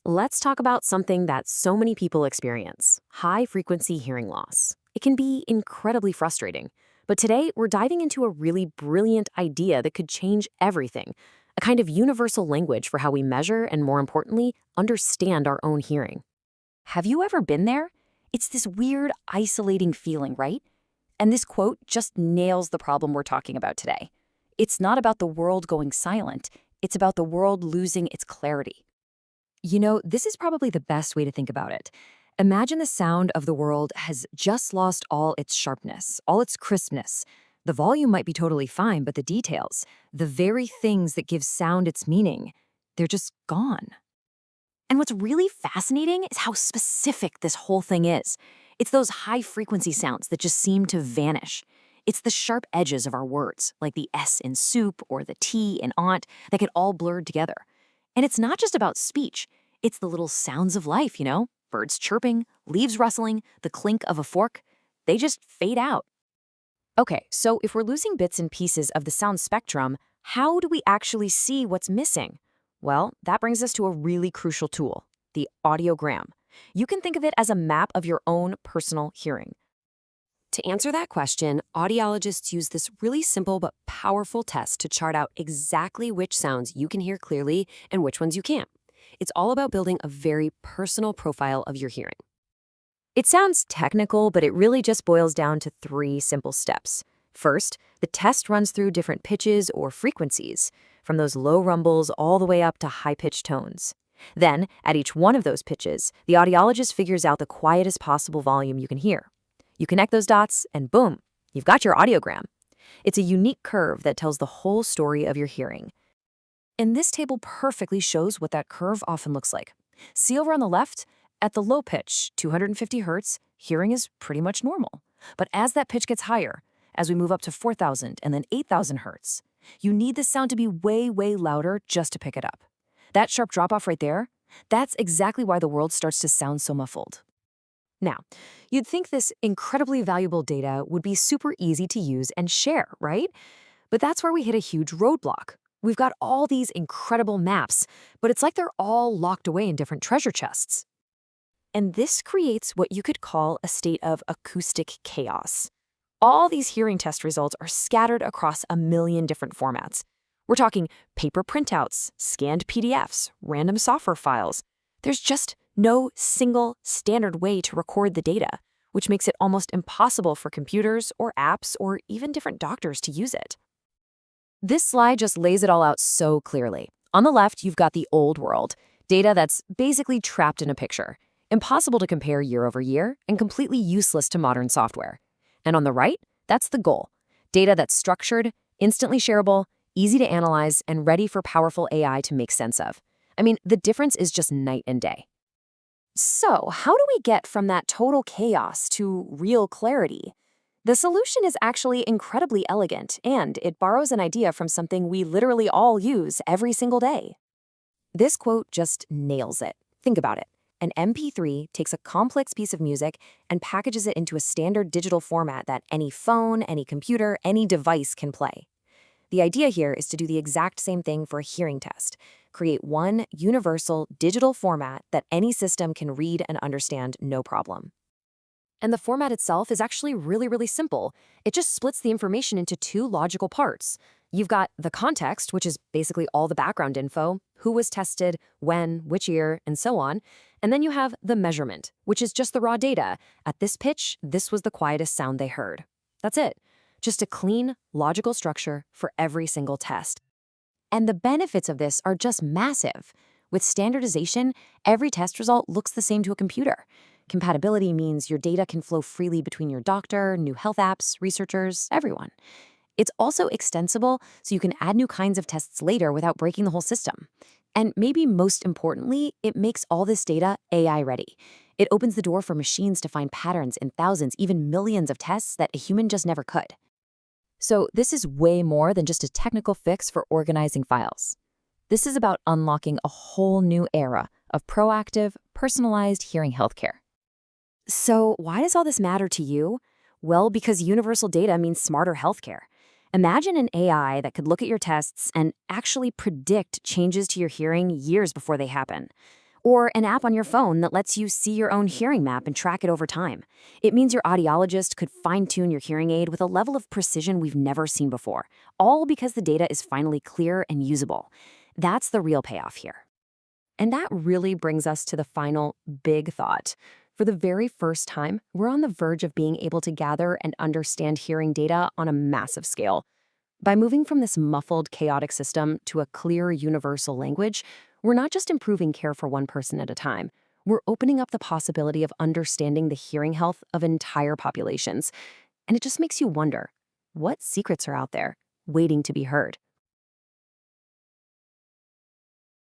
Let's talk about something that so many people experience: high frequency hearing loss. It can be incredibly frustrating. But today, we're diving into a really brilliant idea that could change everything: a kind of universal language for how we measure and, more importantly, understand our own hearing. Have you ever been there? It's this weird, isolating feeling, right? And this quote just nails the problem we're talking about today. It's not about the world going silent, it's about the world losing its clarity. This is probably the best way to think about it. Imagine the sound of the world has just lost all its sharpness, all its crispness. The volume might be totally fine, but the details, the very things that give sound its meaning, they're just gone. And what's really fascinating is how specific this whole thing is. It's those high frequency sounds that just seem to vanish. It's the sharp edges of our words, like the S in soup or the T in aunt, that get all blurred together. And it's not just about speech, it's the little sounds of life, birds chirping, leaves rustling, the clink of a fork. They just fade out. Okay, so if we're losing bits and pieces of the sound spectrum, how do we actually see what's missing? Well, that brings us to a really crucial tool: the audiogram. You can think of it as a map of your own personal hearing. To answer that question, audiologists use this really simple but powerful test to chart out exactly which sounds you can hear clearly and which ones you can't. It's all about building a very personal profile of your hearing. It sounds technical, but it really just boils down to three simple steps. First, the test runs through different pitches or frequencies, from those low rumbles all the way up to high-pitched tones. Then, at each one of those pitches, the audiologist figures out the quietest possible volume you can hear. You connect those dots, and boom, you've got your audiogram. It's a unique curve that tells the whole story of your hearing. And this table perfectly shows what that curve often looks like. See over on the left? At the low pitch, 250 hertz, hearing is pretty much normal. But as that pitch gets higher, as we move up to 4,000 and then 8,000 hertz, you need the sound to be way, way louder just to pick it up. That sharp drop-off right there, that's exactly why the world starts to sound so muffled. Now, you'd think this incredibly valuable data would be super easy to use and share, right? But that's where we hit a huge roadblock. We've got all these incredible maps, but it's like they're all locked away in different treasure chests. And this creates what you could call a state of acoustic chaos. All these hearing test results are scattered across a million different formats. We're talking paper printouts, scanned PDFs, random software files. There's just no single standard way to record the data, which makes it almost impossible for computers or apps or even different doctors to use it. This slide just lays it all out so clearly. On the left, you've got the old world, data that's basically trapped in a picture, impossible to compare year over year, and completely useless to modern software. And on the right, that's the goal: data that's structured, instantly shareable, easy to analyze, and ready for powerful AI to make sense of. I mean, the difference is just night and day. So, how do we get from that total chaos to real clarity? The solution is actually incredibly elegant, and it borrows an idea from something we literally all use every single day. This quote just nails it. Think about it. An MP3 takes a complex piece of music and packages it into a standard digital format that any phone, any computer, any device can play. The idea here is to do the exact same thing for a hearing test: create one universal digital format that any system can read and understand no problem. And the format itself is actually really, really simple. It just splits the information into two logical parts. You've got the context, which is basically all the background info: who was tested, when, which year, and so on. And then you have the measurement, which is just the raw data. At this pitch, this was the quietest sound they heard. That's it. Just a clean, logical structure for every single test. And the benefits of this are just massive. With standardization, every test result looks the same to a computer. Compatibility means your data can flow freely between your doctor, new health apps, researchers, everyone. It's also extensible, so you can add new kinds of tests later without breaking the whole system. And maybe most importantly, it makes all this data AI ready. It opens the door for machines to find patterns in thousands, even millions of tests that a human just never could. So this is way more than just a technical fix for organizing files. This is about unlocking a whole new era of proactive, personalized hearing healthcare. So why does all this matter to you? Well, because universal data means smarter healthcare. Imagine an AI that could look at your tests and actually predict changes to your hearing years before they happen. Or an app on your phone that lets you see your own hearing map and track it over time. It means your audiologist could fine-tune your hearing aid with a level of precision we've never seen before, all because the data is finally clear and usable. That's the real payoff here. And that really brings us to the final big thought. For the very first time, we're on the verge of being able to gather and understand hearing data on a massive scale. By moving from this muffled, chaotic system to a clear, universal language, we're not just improving care for one person at a time. We're opening up the possibility of understanding the hearing health of entire populations. And it just makes you wonder, what secrets are out there waiting to be heard?